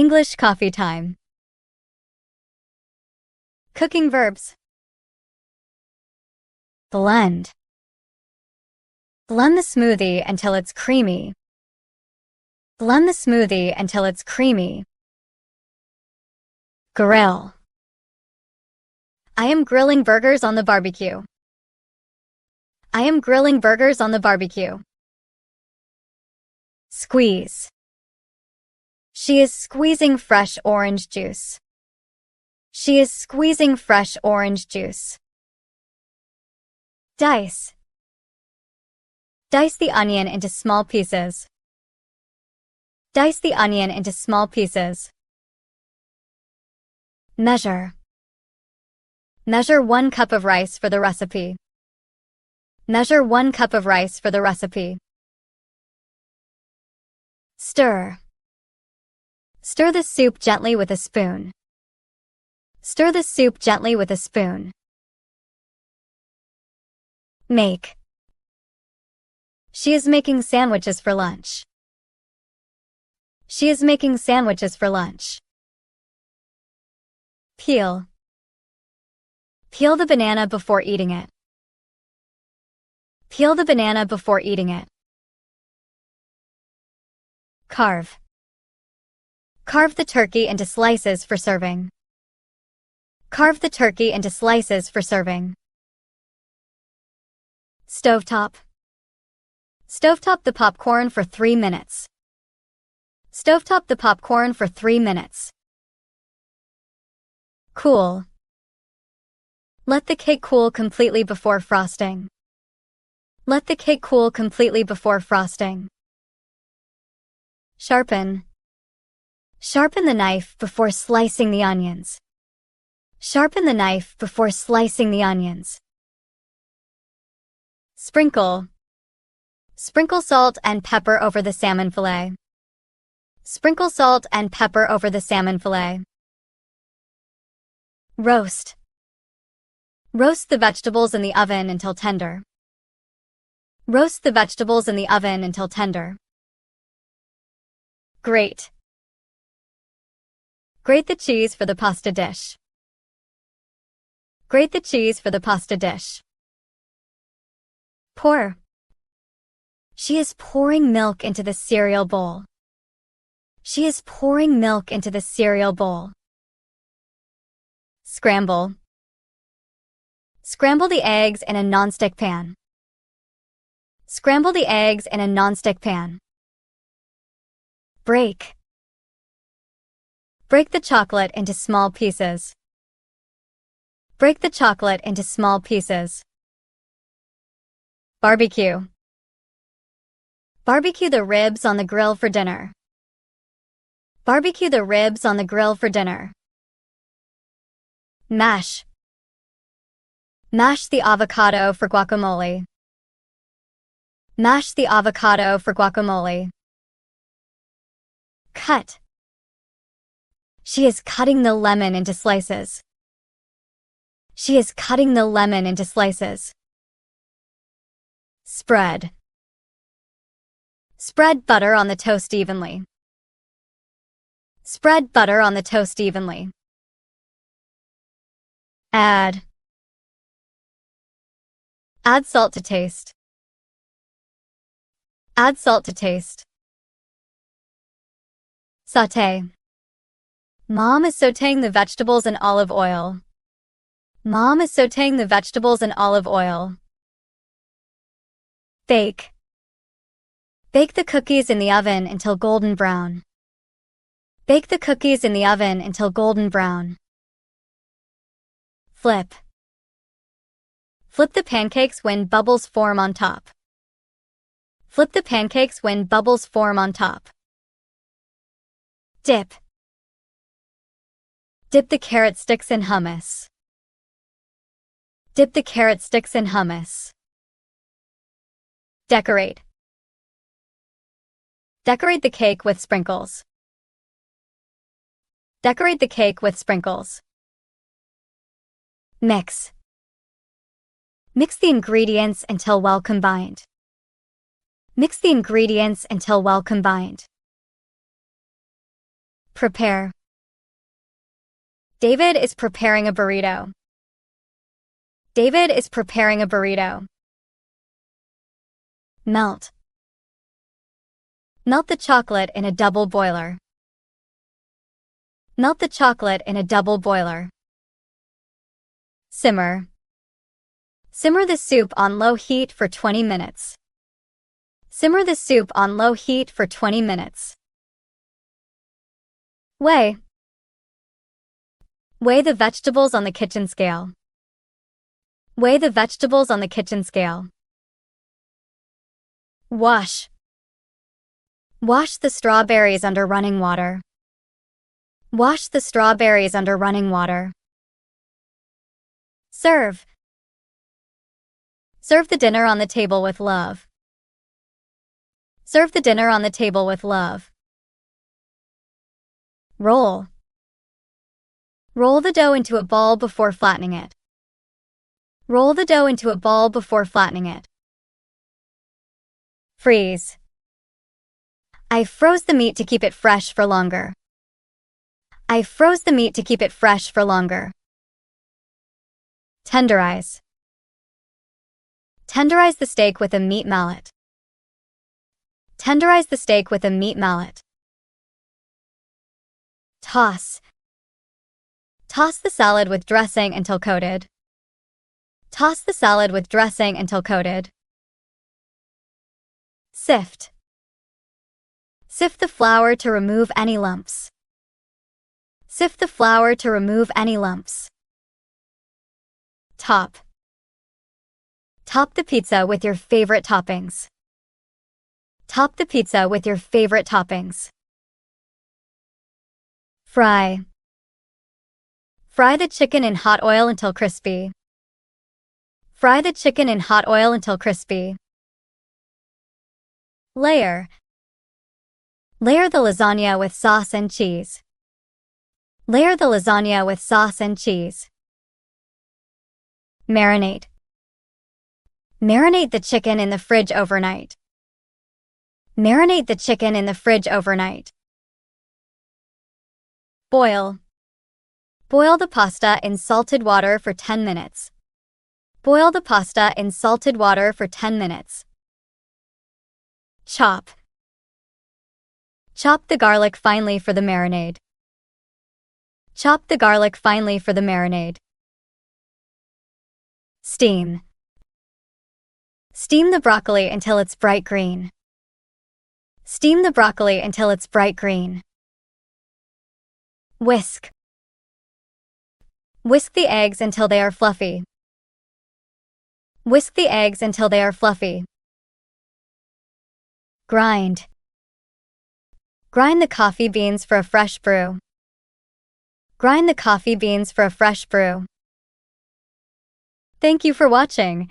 English coffee time. Cooking verbs. Blend. Blend the smoothie until it's creamy. Blend the smoothie until it's creamy. Grill. I am grilling burgers on the barbecue. I am grilling burgers on the barbecue. Squeeze. She is squeezing fresh orange juice. She is squeezing fresh orange juice. Dice. Dice the onion into small pieces. Dice the onion into small pieces. Measure. Measure 1 cup of rice for the recipe. Measure 1 cup of rice for the recipe. Stir. Stir the soup gently with a spoon. Stir the soup gently with a spoon. Make. She is making sandwiches for lunch. She is making sandwiches for lunch. Peel. Peel the banana before eating it. Peel the banana before eating it. Carve. Carve the turkey into slices for serving. Carve the turkey into slices for serving. Stovetop. Stovetop the popcorn for 3 minutes. Stovetop the popcorn for 3 minutes. Cool. Let the cake cool completely before frosting. Let the cake cool completely before frosting. Sharpen. Sharpen the knife before slicing the onions. Sharpen the knife before slicing the onions. Sprinkle. Sprinkle salt and pepper over the salmon fillet. Sprinkle salt and pepper over the salmon fillet. Roast. Roast the vegetables in the oven until tender. Roast the vegetables in the oven until tender. Grate. Grate the cheese for the pasta dish. Grate the cheese for the pasta dish. Pour. She is pouring milk into the cereal bowl. She is pouring milk into the cereal bowl. Scramble. Scramble the eggs in a nonstick pan. Scramble the eggs in a nonstick pan. Break. Break the chocolate into small pieces. Break the chocolate into small pieces. Barbecue. Barbecue the ribs on the grill for dinner. Barbecue the ribs on the grill for dinner. Mash. Mash the avocado for guacamole. Mash the avocado for guacamole. Cut. She is cutting the lemon into slices. She is cutting the lemon into slices. Spread. Spread butter on the toast evenly. Spread butter on the toast evenly. Add. Add salt to taste. Add salt to taste. Sauté. Mom is sautéing the vegetables in olive oil. Mom is sautéing the vegetables in olive oil. Bake. Bake the cookies in the oven until golden brown. Bake the cookies in the oven until golden brown. Flip. Flip the pancakes when bubbles form on top. Flip the pancakes when bubbles form on top. Dip. Dip the carrot sticks in hummus. Dip the carrot sticks in hummus. Decorate. Decorate the cake with sprinkles. Decorate the cake with sprinkles. Mix. Mix the ingredients until well combined. Mix the ingredients until well combined. Prepare. David is preparing a burrito. David is preparing a burrito. Melt. Melt the chocolate in a double boiler. Melt the chocolate in a double boiler. Simmer. Simmer the soup on low heat for 20 minutes. Simmer the soup on low heat for 20 minutes. Weigh. Weigh the vegetables on the kitchen scale. Weigh the vegetables on the kitchen scale. Wash. Wash the strawberries under running water. Wash the strawberries under running water. Serve. Serve the dinner on the table with love. Serve the dinner on the table with love. Roll. Roll the dough into a ball before flattening it. Roll the dough into a ball before flattening it. Freeze. I froze the meat to keep it fresh for longer. I froze the meat to keep it fresh for longer. Tenderize. Tenderize the steak with a meat mallet. Tenderize the steak with a meat mallet. Toss. Toss the salad with dressing until coated. Toss the salad with dressing until coated. Sift. Sift the flour to remove any lumps. Sift the flour to remove any lumps. Top. Top the pizza with your favorite toppings. Top the pizza with your favorite toppings. Fry. Fry the chicken in hot oil until crispy. Fry the chicken in hot oil until crispy. Layer. Layer the lasagna with sauce and cheese. Layer the lasagna with sauce and cheese. Marinate. Marinate the chicken in the fridge overnight. Marinate the chicken in the fridge overnight. Boil. Boil the pasta in salted water for 10 minutes. Boil the pasta in salted water for 10 minutes. Chop. Chop the garlic finely for the marinade. Chop the garlic finely for the marinade. Steam. Steam the broccoli until it's bright green. Steam the broccoli until it's bright green. Whisk. Whisk the eggs until they are fluffy. Whisk the eggs until they are fluffy. Grind. Grind the coffee beans for a fresh brew. Grind the coffee beans for a fresh brew. Thank you for watching.